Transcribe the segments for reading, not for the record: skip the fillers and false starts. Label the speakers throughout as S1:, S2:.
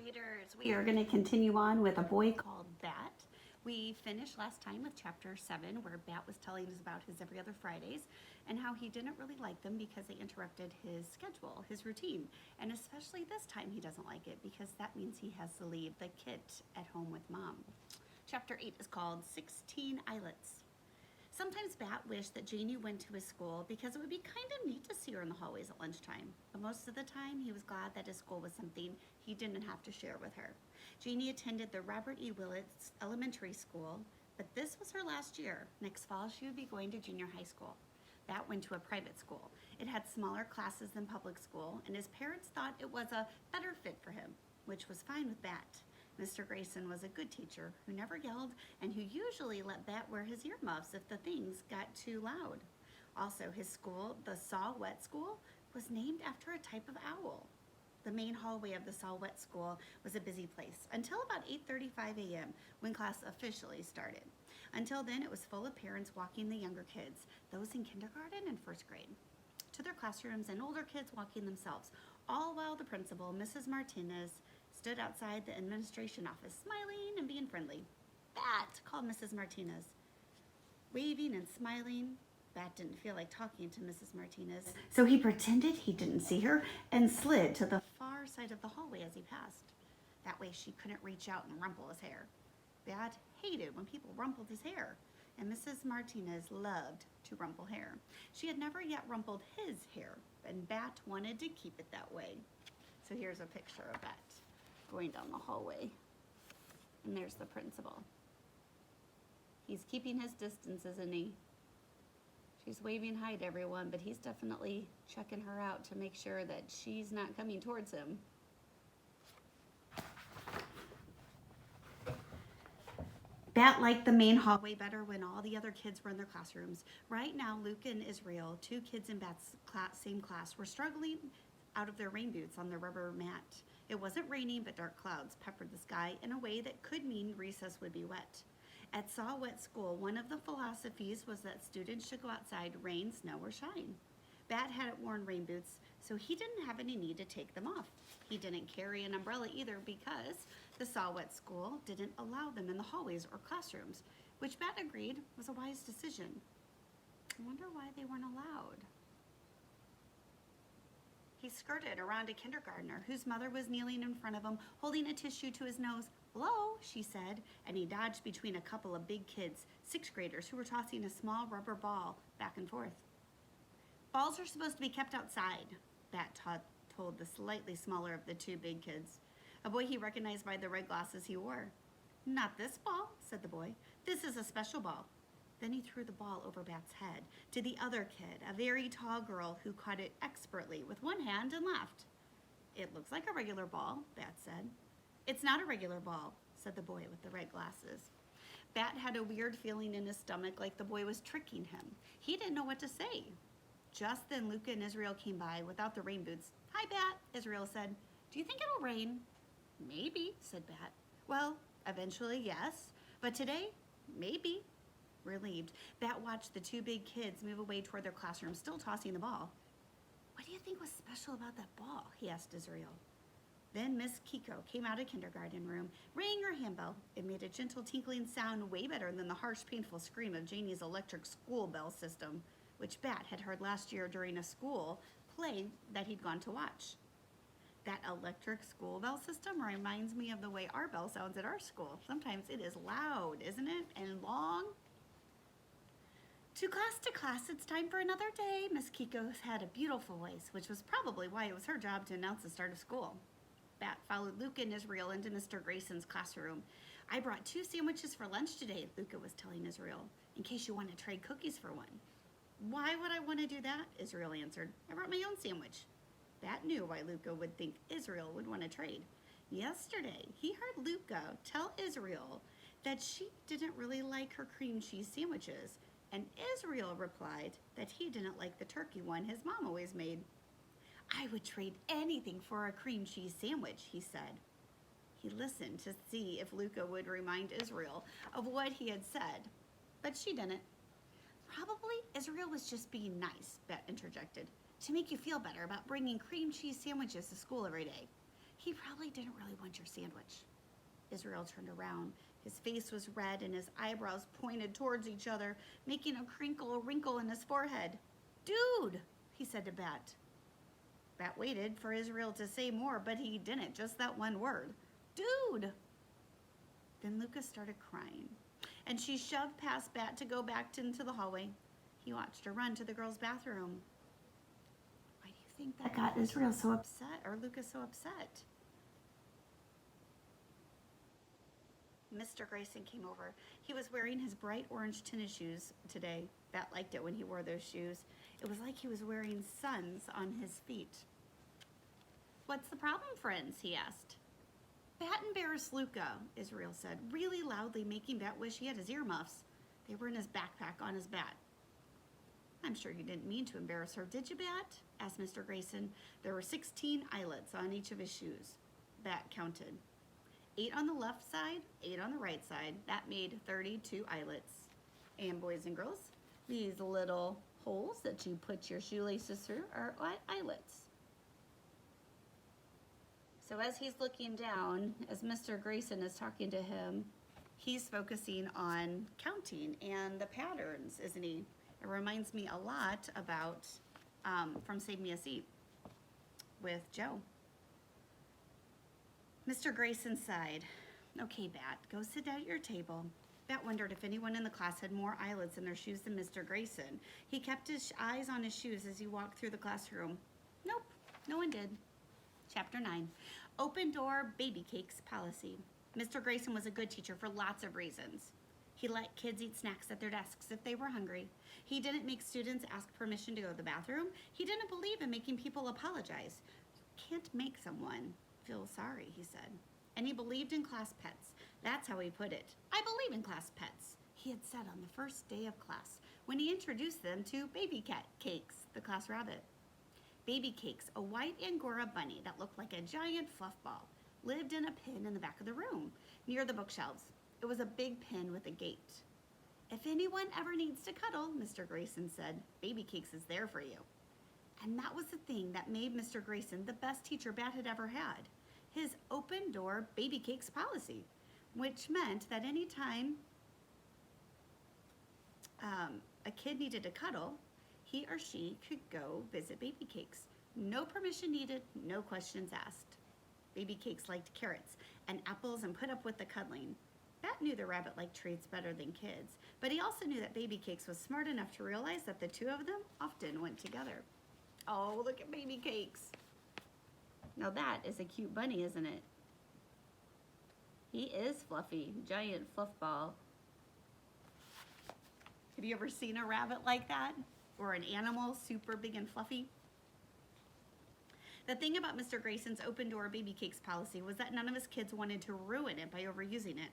S1: readers. We are going to continue on with a boy called Bat. We finished last time with chapter 7, where Bat was telling us about his every other Fridays and how he didn't really like them because they interrupted his schedule, his routine. And especially this time, he doesn't like it because that means he has to leave the kit at home with mom. Chapter 8 is called 16 Islets. Sometimes Bat wished that Janie went to his school because it would be kind of neat to see her in the hallways at lunchtime. But most of the time, he was glad that his school was something he didn't have to share with her. Janie attended the Robert E. Willits Elementary School, but this was her last year. Next fall, she would be going to junior high school. Bat went to a private school. It had smaller classes than public school, and his parents thought it was a better fit for him, which was fine with Bat. Mr. Grayson was a good teacher who never yelled and who usually let Bat wear his earmuffs if the things got too loud. Also, his school, the Saw-Whet School, was named after a type of owl. The main hallway of the Saw-Whet School was a busy place until about 8:35 a.m. when class officially started. Until then, it was full of parents walking the younger kids, those in kindergarten and first grade, to their classrooms, and older kids walking themselves, all while the principal, Mrs. Martinez, stood outside the administration office, smiling and being friendly. Bat, called Mrs. Martinez. Waving and smiling, Bat didn't feel like talking to Mrs. Martinez, so he pretended he didn't see her and slid to the far side of the hallway as he passed. That way she couldn't reach out and rumple his hair. Bat hated when people rumpled his hair, and Mrs. Martinez loved to rumple hair. She had never yet rumpled his hair, and Bat wanted to keep it that way. So here's a picture of Bat going down the hallway, and there's the principal. He's keeping his distance, isn't he? She's waving hi to everyone, but he's definitely checking her out to make sure that she's not coming towards him. Bat liked the main hallway better when all the other kids were in their classrooms. Right now, Luca and Israel, two kids in Bat's same class, were struggling out of their rain boots on the rubber mat. It wasn't raining, but dark clouds peppered the sky in a way that could mean recess would be wet. At Saw-Whet School, one of the philosophies was that students should go outside, rain, snow, or shine. Bat hadn't worn rain boots, so he didn't have any need to take them off. He didn't carry an umbrella either because the Saw-Whet School didn't allow them in the hallways or classrooms, which Bat agreed was a wise decision. I wonder why they weren't allowed. He skirted around a kindergartner whose mother was kneeling in front of him, holding a tissue to his nose. "Hello," she said, and he dodged between a couple of big kids, sixth graders, who were tossing a small rubber ball back and forth. "Balls are supposed to be kept outside," Bat told the slightly smaller of the two big kids, a boy he recognized by the red glasses he wore. "Not this ball," said the boy. "This is a special ball." Then he threw the ball over Bat's head to the other kid, a very tall girl who caught it expertly with one hand and laughed. "It looks like a regular ball," Bat said. "It's not a regular ball," said the boy with the red glasses. Bat had a weird feeling in his stomach, like the boy was tricking him. He didn't know what to say. Just then Luca and Israel came by without the rain boots. "Hi, Bat," Israel said. "Do you think it'll rain?" "Maybe," said Bat. "Well, eventually, yes. But today, maybe." Relieved, Bat watched the two big kids move away toward their classroom, still tossing the ball. "What do you think was special about that ball?" he asked Israel. Then Miss Kiko came out of kindergarten room, ringing her handbell. It made a gentle tinkling sound way better than the harsh, painful scream of Janie's electric school bell system, which Bat had heard last year during a school play that he'd gone to watch. That electric school bell system reminds me of the way our bell sounds at our school. Sometimes it is loud, isn't it? And long. To class, it's time for another day." Miss Kiko had a beautiful voice, which was probably why it was her job to announce the start of school. Bat followed Luca and Israel into Mr. Grayson's classroom. "I brought 2 sandwiches for lunch today," Luca was telling Israel, "in case you want to trade cookies for one." "Why would I want to do that?" Israel answered. "I brought my own sandwich." Bat knew why Luca would think Israel would want to trade. Yesterday, he heard Luca tell Israel that she didn't really like her cream cheese sandwiches, and Israel replied that he didn't like the turkey one his mom always made. "I would trade anything for a cream cheese sandwich," he said. He listened to see if Luca would remind Israel of what he had said, but she didn't. "Probably Israel was just being nice," Bet interjected, "to make you feel better about bringing cream cheese sandwiches to school every day." He probably didn't really want your sandwich. Israel turned around. His face was red and his eyebrows pointed towards each other, making a wrinkle in his forehead. Dude, he said to Bat. Bat waited for Israel to say more, but he didn't, just that one word. Dude! Then Lucas started crying, and she shoved past Bat to go back into the hallway. He watched her run to the girls' bathroom. Why do you think that got Israel so upset, or Lucas so upset? Mr. Grayson came over. He was wearing his bright orange tennis shoes today. Bat liked it when he wore those shoes. It was like he was wearing suns on his feet. What's the problem, friends? He asked. Bat embarrassed Luca, Israel said, really loudly, making Bat wish he had his earmuffs. They were in his backpack on his bat. I'm sure you didn't mean to embarrass her, did you, Bat? Asked Mr. Grayson. There were 16 eyelets on each of his shoes. Bat counted. 8 on the left side, 8 on the right side. That made 32 eyelets. And boys and girls, these little holes that you put your shoelaces through are eyelets. So as he's looking down, as Mr. Grayson is talking to him, he's focusing on counting and the patterns, isn't he? It reminds me a lot about from Save Me a Seat with Joe. Mr. Grayson sighed. Okay, Bat, go sit down at your table. Bat wondered if anyone in the class had more eyelets in their shoes than Mr. Grayson. He kept his eyes on his shoes as he walked through the classroom. Nope, no one did. Chapter 9, Open Door Baby Cakes Policy. Mr. Grayson was a good teacher for lots of reasons. He let kids eat snacks at their desks if they were hungry. He didn't make students ask permission to go to the bathroom. He didn't believe in making people apologize. You can't make someone feel sorry, he said. And he believed in class pets. That's how he put it. I believe in class pets, he had said on the first day of class when he introduced them to Baby Cat Cakes, the class rabbit. Baby Cakes, a white Angora bunny that looked like a giant fluff ball, lived in a pen in the back of the room, near the bookshelves. It was a big pen with a gate. If anyone ever needs to cuddle, Mr. Grayson said, Baby Cakes is there for you. And that was the thing that made Mr. Grayson the best teacher Bat had ever had. His open door Baby Cakes policy, which meant that anytime a kid needed to cuddle, he or she could go visit Baby Cakes. No permission needed, no questions asked. Baby Cakes liked carrots and apples and put up with the cuddling. Bat knew the rabbit liked treats better than kids, but he also knew that Baby Cakes was smart enough to realize that the two of them often went together. Oh, look at Baby Cakes. Now that is a cute bunny, isn't it? He is fluffy, giant fluff ball. Have you ever seen a rabbit like that? Or an animal super big and fluffy? The thing about Mr. Grayson's open door Baby Cakes policy was that none of his kids wanted to ruin it by overusing it.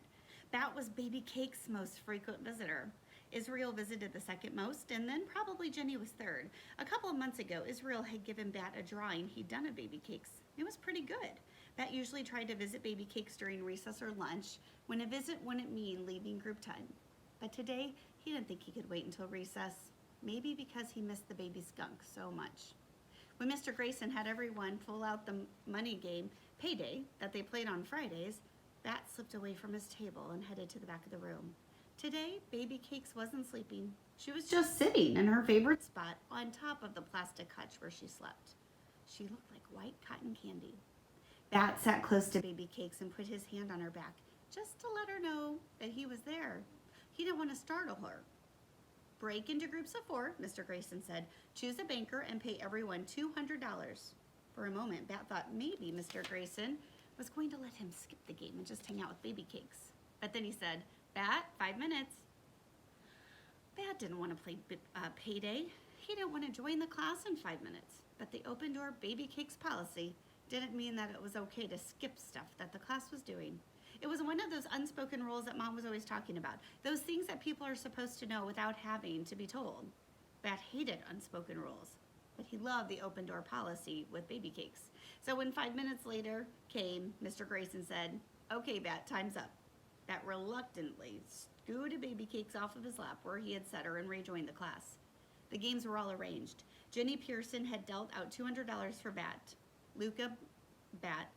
S1: Bat was Baby Cakes' most frequent visitor. Israel visited the second most, and then probably Jenny was third. A couple of months ago, Israel had given Bat a drawing he'd done of Baby Cakes. It was pretty good. Bat usually tried to visit Baby Cakes during recess or lunch, when a visit wouldn't mean leaving group time. But today, he didn't think he could wait until recess, maybe because he missed the baby skunk so much. When Mr. Grayson had everyone pull out the money game, Payday, that they played on Fridays, Bat slipped away from his table and headed to the back of the room. Today, Baby Cakes wasn't sleeping. She was just sitting in her favorite spot on top of the plastic hutch where she slept. She looked like white cotton candy. Bat sat close to Baby Cakes and put his hand on her back, just to let her know that he was there. He didn't want to startle her. Break into groups of 4, Mr. Grayson said. Choose a banker and pay everyone $200. For a moment, Bat thought maybe Mr. Grayson was going to let him skip the game and just hang out with Baby Cakes. But then he said, Bat, 5 minutes. Bat didn't want to play Payday. He didn't want to join the class in 5 minutes. But the open door Baby Cakes policy didn't mean that it was okay to skip stuff that the class was doing. It was one of those unspoken rules that Mom was always talking about. Those things that people are supposed to know without having to be told. Bat hated unspoken rules, but he loved the open door policy with Baby Cakes. So when 5 minutes later came, Mr. Grayson said, okay, Bat, time's up. Bat reluctantly scooted Baby Cakes off of his lap where he had set her and rejoined the class. The games were all arranged. Jenny Pearson had dealt out $200 for Bat. Luca, Bat,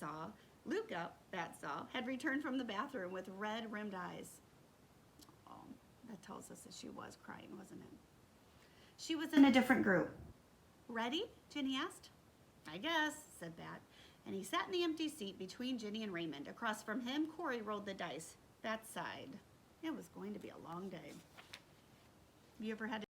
S1: saw, Luca, Bat saw, had returned from the bathroom with red-rimmed eyes. Oh, that tells us that she was crying, wasn't it? She was in a different group. Ready? Ginny asked. I guess, said Bat. And he sat in the empty seat between Ginny and Raymond. Across from him, Corey rolled the dice. Bat sighed. It was going to be a long day. You ever had